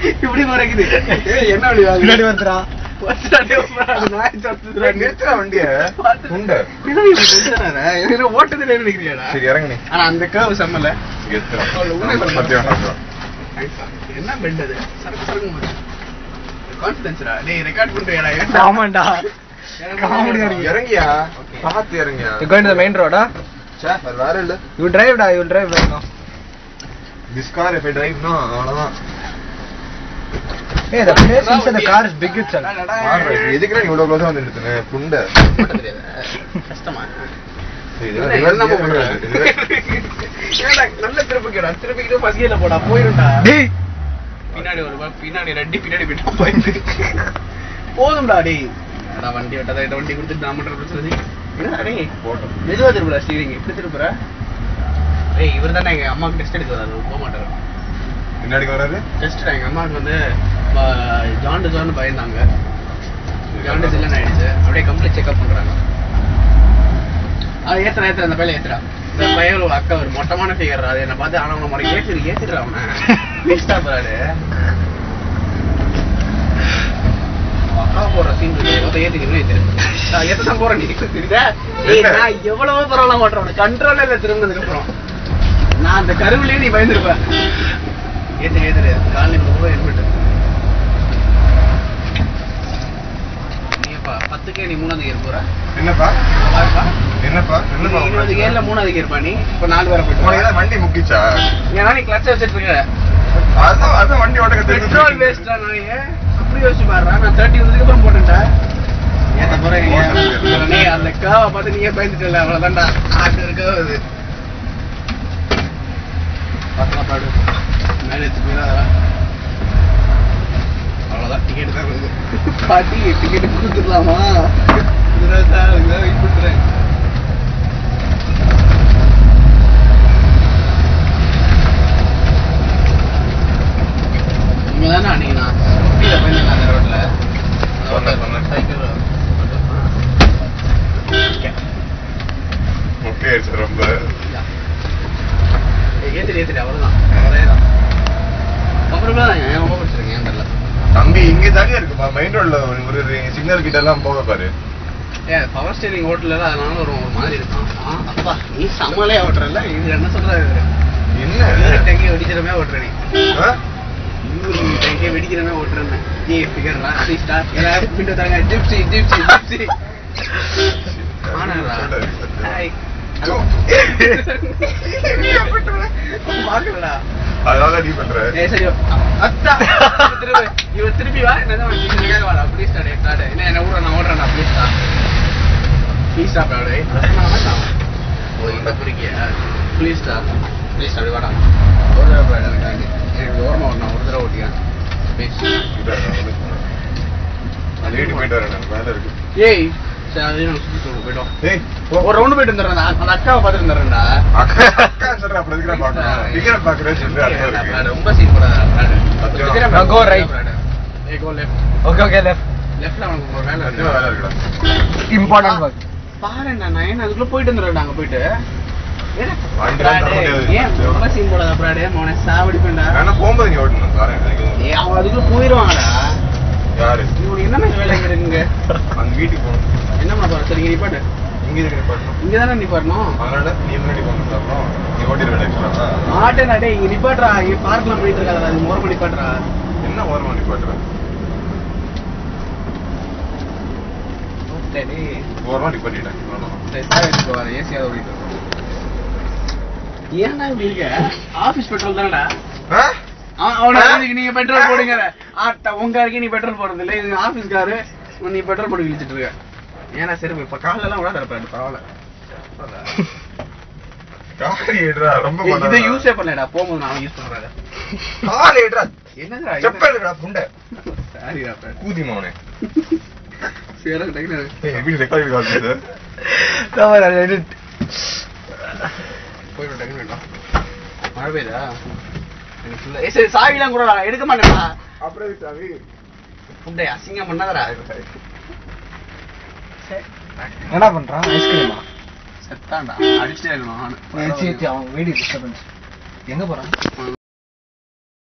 இப்படி மறைக்குது. என்ன வண்டி பின்னாடி வந்துடா ஓட்டதுல நினைக்கிறியாடா? சரி இறங்குனே. ஆனா அந்த கேர்வ் செம்மல. என்ன பெண்ட் அது? சரக்கு சரக்கு கான்ஃபிடன்ஸ்டா. டேய் ரெக்கார்ட் பண்றியாடா? ஆமாடா. காமெடியா இருக்கு. இறங்கியா? பாத்து இறங்கியா? You going to the main road? சே வேற இல்ல. You drive டா, you will drive right now. This car if I drive no அவ்வளவுதான். Hey, the place inside the car is big itself. எதுக்குடா நீ இவ்வளவு க்ளோஸா வந்து நிறுத்துன? புண்ட. கஷ்டமா. இதெல்லாம் நம்ம பண்றோம். ஏடா நல்ல திருப்பிக்கடா. திருப்பிக்கிட்டு பசியல போடா போயிடுடா. டேய். பின்னாடி ரெட்டி பின்னாடி போய் போயிடு. போதும்டா டேய். அட வண்டி விட்டதா இத வண்டி கொடுத்து நான் பண்ற பிரச்சனை. என்ன டேய்? போடு. மெதுவா திருப்புடா ஸ்டீரிங். எப்படி திருப்புற? ஏய் இவர் தானே எங்க அம்மாக்கு டெஸ்ட் எடுக்க வராரு. போக மாட்டாரு. என்னடி வராரு? டெஸ்ட் எங்க அம்மாக்கு வந்து ஜாண்டிஸ்னு பயந்தாங்க. ஜாண்டிஸ் இல்லைன்னு ஆயிடுச்சு. அப்படியே கம்ப்ளீட் செக்அப் பண்றாங்க. அது ஏத்துறா அந்த பையில ஏத்துறா. இந்த பையன் ஒரு அக்கா ஒரு மொட்டமான ஃபிகர். அது என்ன பார்த்து ஆனா உன மாதிரி ஏத்துறா அவனை. வேஸ்டா போறாரு. அக்கா போற சீன் ஏத்துக்கணும் ஏத்தான் போறேன். நீ தெரியுதா? நான் எவ்வளவோ பரவாயில்ல மாட்டேன். கண்ட்ரோல்ல இல்ல திரும்பினதுக்கு அப்புறம் நான் அந்த கருவிலேயே நீ பயந்துருப்பேன். ஏத்துரு காலையில ரொம்ப ஏற்பட்டு நீப்பா 10K நீ 3வது கியர் போற. என்னப்பா என்னப்பா 20 கியர்ல 3வது கியர் பண்ணி இப்ப 4 வர போயிட்டு வண்டி முக்கிச்சா? ஏன்னா நீ கிளட்ச் வச்சிட்டு இருக்க. அதான் வண்டி ஓட்ட பெட்ரோல் வேஸ்டா? நான் அப்படி யோசிச்சு பாரு. நான் 30 வந்ததுக்கு அப்புறம் போட்டேன்டா. ஏத்த போறேன் நீ அந்த காவை பார்த்து நீயே பயந்துட்டல. அவ்வளவுதான்டா. ஆட்டு இருக்கா அது பாடு மேலே அவ்வளோதான். டிக்கெட் தான் வருது. பாட்டி டிக்கெட்டு கொடுத்துடலாமா? வெயிட் பண்றேன். நீங்க தானே அன்னைக்கு நான் ஸ்கூட்டியில போயிருந்தேன் அந்த ரோட்ல சைக்கிள் ஓகே ரொம்ப ஏத்திரி அவ்வளவுதான். அவரேதான் கம்ஃபர்டபுளா தான். ஏன் ரொம்ப பிடிச்சிருக்கேன் ஏன் தெரியல. தம்பி இங்கே தானே இருக்குப்பா மெயின் ரோட்ல ஒரு சிக்னல் கிட்ட எல்லாம் போக பாரு. ஏன் பவர் ஸ்டீரிங் ஓட்டல அதனால ஒரு மாதிரி இருக்கும். அப்பா நீ சமாளே ஓட்டுறல. இது என்ன சொல்றாரு? என்ன டேங்கே வெடிக்கிறமே ஓட்டுற நீ? டேங்கே வெடிக்கிறமே ஓட்டுறேன்னு நீ ஃபிகர்ரா. 3 ஸ்டார் எல்லாரும் விண்டோ தாங்க. ஜிப்சி ஆனாடா. ஹாய் அதனால நீ பண்ற. சரி அத்தா திருப்பி வா. என்ன வாடா ப்ளீஸ் ஸ்டார்ட். என்ன ஊர நான் ஓடுறேன்டா. Please stop ஆடே. ஓ இந்த புரிக்கியா? ப்ளீஸ் ஸ்டாப் வாடா. எனக்கு ஓரமா ஓடணும். ஒரு தடவை ஓட்டியா ப்ளீஸ். லேடி போயிட்டு வரேன் மேல இருக்கு. ஏய் ஒரு ரவுண்ட் போயிட்டு வந்துடுறேன். அந்த அக்காவை பார்த்துட்டு வந்துடுறேன்டா. அக்கா சொல்ற அப்படி இருக்கிற பாக்குறேன். ரொம்ப சீன் போடாத. Go right. ஏய் கோ லெஃப்ட். Okay left. லெஃப்ட்ல அவனுக்கு ஒரு வேலை இருக்குடா. Important work. பாருடா நான் அதுக்குள்ள போயிட்டு வந்துடுறேன். அங்க போயிட்டு ஏன் ரொம்ப சீன் போடாத அப்புறம் மோனே சாவடி பண்ணா. நான் போகும்போது நீ ஓட்டணும் பாரு. ஏய் அவன் அதுக்குள்ள போயிடுவாங்கடா. யாரு இவனுக்கு என்ன மாதிரி வேலை இருக்குங்க? அந்த வீட்டுக்கு போகணும். என்ன பண்ண போற? சரி நிப்பாட்டு. இங்க இருக்கு நிப்பாட்டணும். இங்க தானே நிப்பாட்டணும். அதனால நீ முன்னாடி போகணும். அப்புறம் நீ ஓட்டிடுவேன் எக்ஸ்ட்ரா. ஆட்டேடா டேய் இங்க நிப்பாட்றா. இங்க பார்க்லாம் போயிட்டு இருக்காதடா. நீ ஓரமா நிப்பாட்றா. என்ன ஓரமா நிப்பாட்ற? டேய் ஓரமா நிப்பாட்டிட்டேன். சரி சார் போற ஏசியா ஓடிட்டு இருக்கோம். ஏன்டா இப்படி இருக்க? ஆபீஸ் பெட்ரோல் தானடா. அவனுக்கு நீங்க பெட்ரோல் போடுங்க. உங்க காருக்கு நீ பெட்ரோல் போடுறது இல்லை. இது ஆபீஸ் காரு. நீ பெட்ரோல் போட்டு இழுச்சிட்டு இருக்க. ஏன்னா சரி இப்ப கால எல்லாம் விடாத பரவாயில்ல. இதை யூஸே பண்ணலடா. போகும்போது நான் யூஸ் பண்றேன். என்னடா செப்பல்டா புண்டை. சாரிடா கூதி மோனே. சரி டெக்னர் எப்படி ரெக்கார்ட் கால்ஸ் சார். தவறா எடிட் போய் டெக்னர் மழை பெய்தா? சரி சாவிலாம் கூட எடுக்க மாட்டேன்டா. அப்புறம் சாவி புண்டை அசிங்கம் பண்ணாதடா. என்ன பண்றான்? ஐஸ்கிரீமா செத்தான்டா. அடிச்சே இருக்கணும். அவன் வீடியோ டிஸ்டர்பன்ஸ். எங்க போறான்?